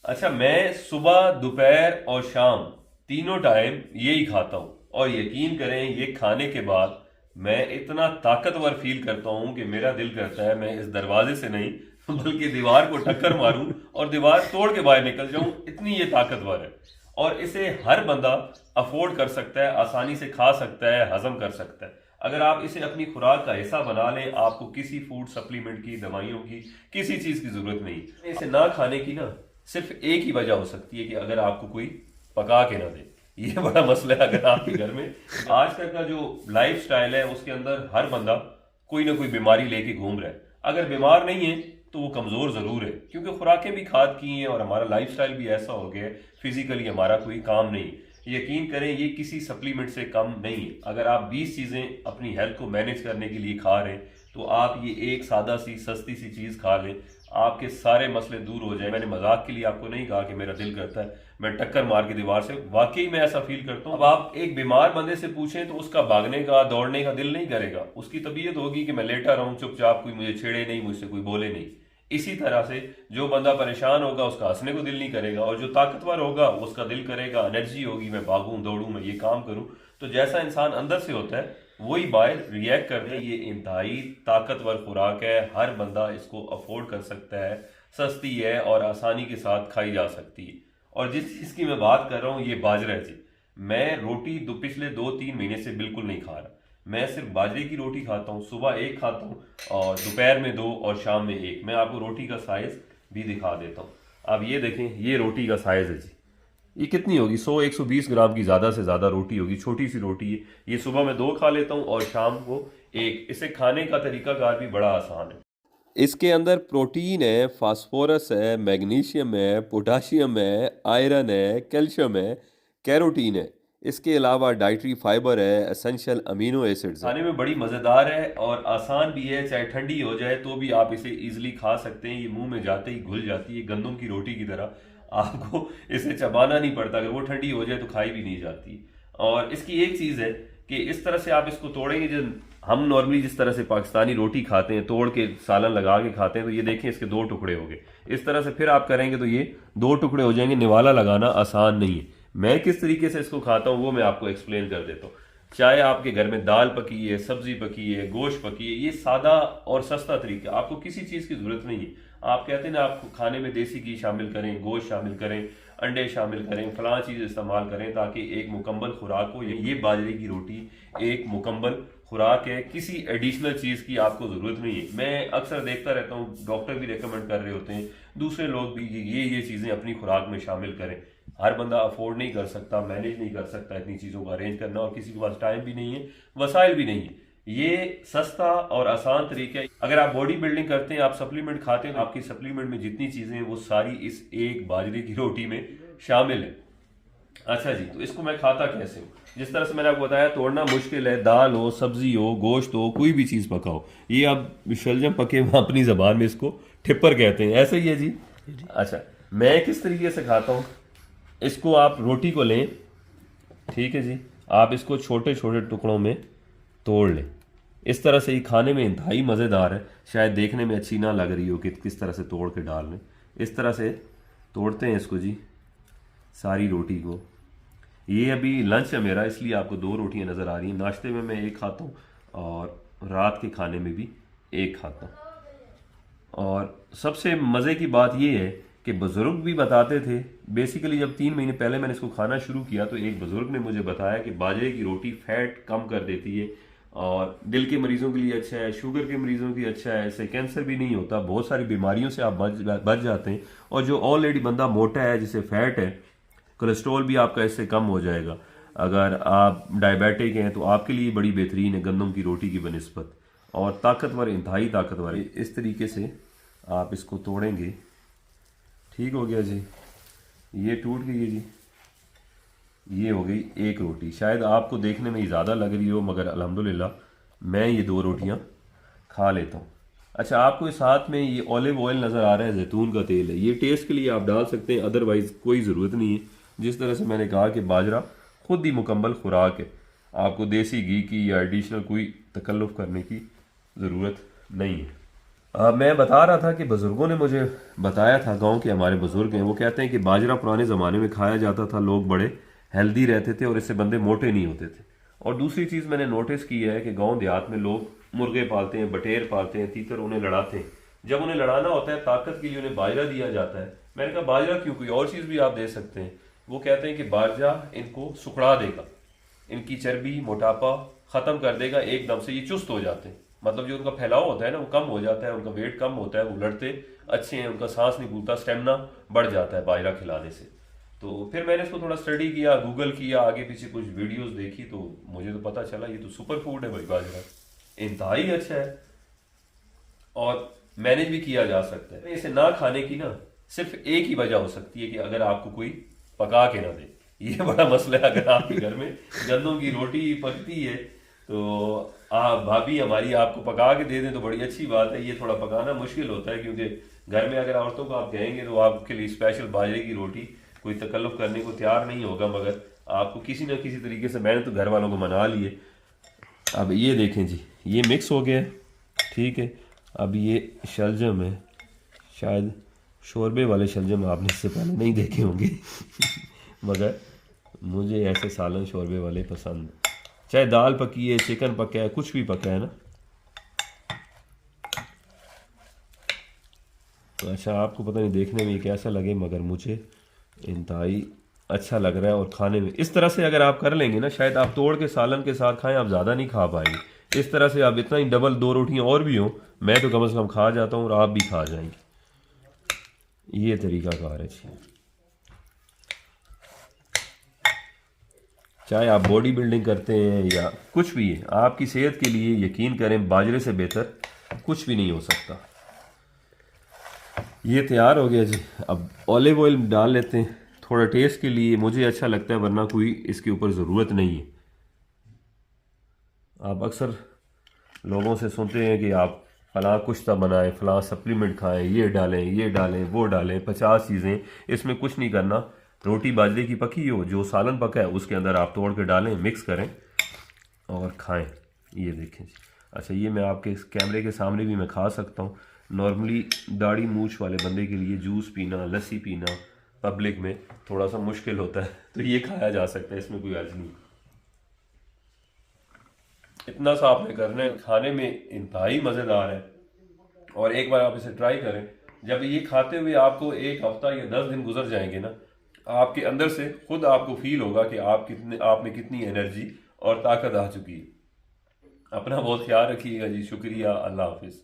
अच्छा, मैं सुबह दोपहर और शाम तीनों टाइम यही खाता हूँ, और यकीन करें ये खाने के बाद मैं इतना ताकतवर फील करता हूँ कि मेरा दिल करता है मैं इस दरवाजे से नहीं बल्कि दीवार को टक्कर मारूं और दीवार तोड़ के बाहर निकल जाऊं, इतनी ये ताकतवर है। और इसे हर बंदा अफोर्ड कर सकता है, आसानी से खा सकता है, हजम कर सकता है। अगर आप इसे अपनी खुराक का हिस्सा बना लें, आपको किसी फूड सप्लीमेंट की, दवाइयों की, किसी चीज की जरूरत नहीं। इसे ना खाने की ना सिर्फ एक ही वजह हो सकती है कि अगर आपको कोई पका के ना दे। ये बड़ा मसला है अगर आपके घर में। आजकल का जो लाइफ स्टाइल है उसके अंदर हर बंदा कोई ना कोई बीमारी लेके घूम रहा है। अगर बीमार नहीं है तो वो कमजोर जरूर है, क्योंकि खुराकें भी खाद की हैं और हमारा लाइफ स्टाइल भी ऐसा हो गया है, फिजिकली हमारा कोई काम नहीं। यकीन करें ये किसी सप्लीमेंट से कम नहीं है। अगर आप 20 चीजें अपनी हेल्थ को मैनेज करने के लिए खा रहे हैं तो आप ये एक सादा सी सस्ती सी चीज खा लें, आपके सारे मसले दूर हो जाए। मैंने मजाक के लिए आपको नहीं कहा कि मेरा दिल करता है मैं टक्कर मार के दीवार से, वाकई मैं ऐसा फील करता हूँ। अब आप एक बीमार बंदे से पूछें तो उसका भागने का, दौड़ने का दिल नहीं करेगा। उसकी तबीयत होगी कि मैं लेटा रहूं चुपचाप, कोई मुझे छेड़े नहीं, मुझसे कोई बोले नहीं। इसी तरह से जो बंदा परेशान होगा उसका हंसने को दिल नहीं करेगा, और जो ताकतवर होगा उसका दिल करेगा, एनर्जी होगी, मैं भागूं दौड़ूं, मैं ये काम करूं। तो जैसा इंसान अंदर से होता है वही बाहर रिएक्ट करते हैं। ये इंतहाई ताकतवर खुराक है, हर बंदा इसको अफोर्ड कर सकता है, सस्ती है और आसानी के साथ खाई जा सकती है। और जिस चीज़ की मैं बात कर रहा हूँ ये बाजरा है जी। मैं रोटी पिछले 2-3 महीने से बिल्कुल नहीं खा रहा। मैं सिर्फ बाजरे की रोटी खाता हूँ, सुबह एक खाता हूँ और दोपहर में दो और शाम में एक। मैं आपको रोटी का साइज भी दिखा देता हूँ। आप ये देखें, ये रोटी का साइज है जी। ये कितनी होगी, 100-120 ग्राम की ज़्यादा से ज़्यादा रोटी होगी, छोटी सी रोटी है। ये सुबह मैं दो खा लेता हूँ और शाम को एक। इसे खाने का तरीकाकार भी बड़ा आसान है। इसके अंदर प्रोटीन है, फास्फोरस है, मैग्नीशियम है, पोटाशियम है, आयरन है, कैल्शियम है, कैरोटीन है। इसके अलावा डाइटरी फाइबर है, एसेंशियल अमीनो एसिड्स है। खाने में बड़ी मज़ेदार है और आसान भी है। चाहे ठंडी हो जाए तो भी आप इसे इजीली खा सकते हैं। ये मुंह में जाते ही घुल जाती है, गंदम की रोटी की तरह। आपको इसे चबाना नहीं पड़ता, अगर वो ठंडी हो जाए तो खाई भी नहीं जाती। और इसकी एक चीज़ है कि इस तरह से आप इसको तोड़ेंगे, जो हम नॉर्मली जिस तरह से पाकिस्तानी रोटी खाते हैं, तोड़ के सालन लगा के खाते हैं, तो ये देखें इसके दो टुकड़े हो गए। इस तरह से फिर आप करेंगे तो ये दो टुकड़े हो जाएंगे। निवाला लगाना आसान नहीं है। मैं किस तरीके से इसको खाता हूँ वो मैं आपको एक्सप्लेन कर देता हूँ। चाहे आपके घर में दाल पकी है, सब्जी पकी है, गोश्त पकी है, ये सादा और सस्ता तरीका, आपको किसी चीज़ की ज़रूरत नहीं है। आप कहते हैं ना आप खाने में देसी घी शामिल करें, गोश्त शामिल करें, अंडे शामिल करें, फलां चीज़ इस्तेमाल करें ताकि एक मुकम्मल खुराक हो। ये बाजरे की रोटी एक मुकम्मल खुराक है, किसी एडिशनल चीज़ की आपको ज़रूरत नहीं है। मैं अक्सर देखता रहता हूँ, डॉक्टर भी रेकमेंड कर रहे होते हैं, दूसरे लोग भी ये चीज़ें अपनी खुराक में शामिल करें। हर बंदा अफोर्ड नहीं कर सकता, मैनेज नहीं कर सकता इतनी चीज़ों को अरेंज करना, और किसी के पास टाइम भी नहीं है, वसाइल भी नहीं है। ये सस्ता और आसान तरीका है। अगर आप बॉडी बिल्डिंग करते हैं, आप सप्लीमेंट खाते हैं, तो आपकी सप्लीमेंट में जितनी चीज़ें हैं वो सारी इस एक बाजरे की रोटी में शामिल है। अच्छा जी, तो इसको मैं खाता कैसे हूँ? जिस तरह से मैंने आपको बताया, तोड़ना मुश्किल है। दाल हो, सब्जी हो, गोश्त हो, कोई भी चीज़ पकाओ, ये अब शलजम पके हुए अपनी ज़बान में इसको ठिप्पर कहते हैं, ऐसे ही है जी। अच्छा, मैं किस तरीके से खाता हूँ, इसको आप रोटी को लें, ठीक है जी, आप इसको छोटे छोटे टुकड़ों में तोड़ लें। इस तरह से ही खाने में इंतहाई मज़ेदार है। शायद देखने में अच्छी ना लग रही हो कि किस तरह से तोड़ के डाल लें। इस तरह से तोड़ते हैं इसको जी, सारी रोटी को। ये अभी लंच है मेरा, इसलिए आपको दो रोटियां नज़र आ रही हैं। नाश्ते में मैं एक खाता हूँ और रात के खाने में भी एक खाता हूँ। और सबसे मज़े की बात यह है कि बुज़ुर्ग भी बताते थे, बेसिकली जब 3 महीने पहले मैंने इसको खाना शुरू किया तो एक बुज़ुर्ग ने मुझे बताया कि बाजरे की रोटी फैट कम कर देती है और दिल के मरीज़ों के लिए अच्छा है, शुगर के मरीज़ों के लिए अच्छा है, इससे कैंसर भी नहीं होता, बहुत सारी बीमारियों से आप बच जाते हैं। और जो ऑलरेडी बंदा मोटा है, जिसे फैट है, कोलेस्ट्रॉल भी आपका इससे कम हो जाएगा। अगर आप डायबिटिक हैं तो आपके लिए बड़ी बेहतरीन है गंदम की रोटी की बनिस्बत। और ताकतवर, इंतहाई ताकतवर है। इस तरीके से आप इसको तोड़ेंगे, ठीक हो गया जी, ये टूट गई जी। ये हो गई एक रोटी। शायद आपको देखने में ही ज़्यादा लग रही हो, मगर अल्हम्दुलिल्लाह मैं ये दो रोटियां खा लेता हूँ। अच्छा, आपको इस साथ में ये ऑलिव ऑयल नज़र आ रहा है, जैतून का तेल है, ये टेस्ट के लिए आप डाल सकते हैं, अदरवाइज़ कोई ज़रूरत नहीं है। जिस तरह से मैंने कहा कि बाजरा खुद ही मुकम्मल खुराक है, आपको देसी घी की या एडिशनल कोई तकल्लुफ़ करने की ज़रूरत नहीं है। मैं बता रहा था कि बुज़ुर्गों ने मुझे बताया था, गांव के हमारे बुज़ुर्ग हैं, वो कहते हैं कि बाजरा पुराने ज़माने में खाया जाता था, लोग बड़े हेल्दी रहते थे और इससे बंदे मोटे नहीं होते थे। और दूसरी चीज़ मैंने नोटिस की है कि गांव देहात में लोग मुर्गे पालते हैं, बटेर पालते हैं, तीतर उन्हें लड़ाते हैं। जब उन्हें लड़ाना होता है ताकत के लिए उन्हें बाजरा दिया जाता है। मैंने कहा बाजरा क्यों, कोई और चीज़ भी आप दे सकते हैं। वो कहते हैं कि बाजरा इनको सुखड़ा देगा, इनकी चर्बी मोटापा ख़त्म कर देगा, एकदम से ये चुस्त हो जाते हैं। मतलब जो उनका फैलाव होता है ना वो कम हो जाता है, उनका वेट कम होता है, वो लड़ते अच्छे हैं, उनका सांस नहीं फूलता, स्टेमिना बढ़ जाता है बाजरा खिलाने से। तो फिर मैंने इसको थोड़ा स्टडी किया, गूगल किया, आगे पीछे कुछ वीडियोस देखी, तो मुझे तो पता चला ये तो सुपर फूड है भाई बाजरा, इंतहाई अच्छा है और मैनेज भी किया जा सकता है। इसे ना खाने की ना सिर्फ एक ही वजह हो सकती है कि अगर आपको कोई पका के ना दे। ये बड़ा मसला है, अगर आपके घर में गंदम की रोटी पकती है तो आप भाभी हमारी आपको पका के दे दें तो बड़ी अच्छी बात है। ये थोड़ा पकाना मुश्किल होता है क्योंकि घर में अगर औरतों को आप कहेंगे तो आपके लिए स्पेशल बाजरे की रोटी कोई तकल्लुफ करने को तैयार नहीं होगा, मगर आपको किसी ना किसी तरीके से, मैंने तो घर वालों को मना लिए। अब ये देखें जी, ये मिक्स हो गया है, ठीक है। अब ये शलजम है, शायद शोरबे वाले शलजम आपने इससे पहले नहीं देखे होंगे मगर मुझे ऐसे सालन शोरबे वाले पसंद, चाहे दाल पकी है, चिकन पका है, कुछ भी पका है ना। तो अच्छा, आपको पता नहीं देखने में ये कैसा लगे, मगर मुझे इंतहाई अच्छा लग रहा है। और खाने में इस तरह से अगर आप कर लेंगे ना, शायद आप तोड़ के सालन के साथ खाएं, आप ज़्यादा नहीं खा पाएंगे। इस तरह से आप इतना ही डबल दो रोटियां और भी हों, मैं तो कम से कम खा जाता हूँ और आप भी खा जाएंगे। ये तरीका कार है जी। चाहे आप बॉडी बिल्डिंग करते हैं या कुछ भी है, आपकी सेहत के लिए यकीन करें बाजरे से बेहतर कुछ भी नहीं हो सकता। ये तैयार हो गया जी। अब ऑलिव ऑयल डाल लेते हैं थोड़ा टेस्ट के लिए, मुझे अच्छा लगता है, वरना कोई इसके ऊपर ज़रूरत नहीं है। आप अक्सर लोगों से सुनते हैं कि आप फलां कुश्ता बनाएं, फलां सप्लीमेंट खाएं, ये डालें, ये डालें, वो डालें, 50 चीज़ें। इसमें कुछ नहीं करना, रोटी बाजरे की पकी हो, जो सालन पका है उसके अंदर आप तोड़ के डालें, मिक्स करें और खाएं। ये देखें जी। अच्छा, ये मैं आपके इस कैमरे के सामने भी मैं खा सकता हूँ। नॉर्मली दाढ़ी मूछ वाले बंदे के लिए जूस पीना, लस्सी पीना पब्लिक में थोड़ा सा मुश्किल होता है, तो ये खाया जा सकता है, इसमें कोई अर्ज नहीं। इतना सा आपने करना है, खाने में इंतहाई मज़ेदार है। और एक बार आप इसे ट्राई करें, जब ये खाते हुए आपको 1 हफ्ता या 10 दिन गुजर जाएंगे ना, आपके अंदर से खुद आपको फील होगा कि आप में कितनी एनर्जी और ताकत आ चुकी है। अपना बहुत ख्याल रखिएगा जी, शुक्रिया, अल्लाह हाफिज़।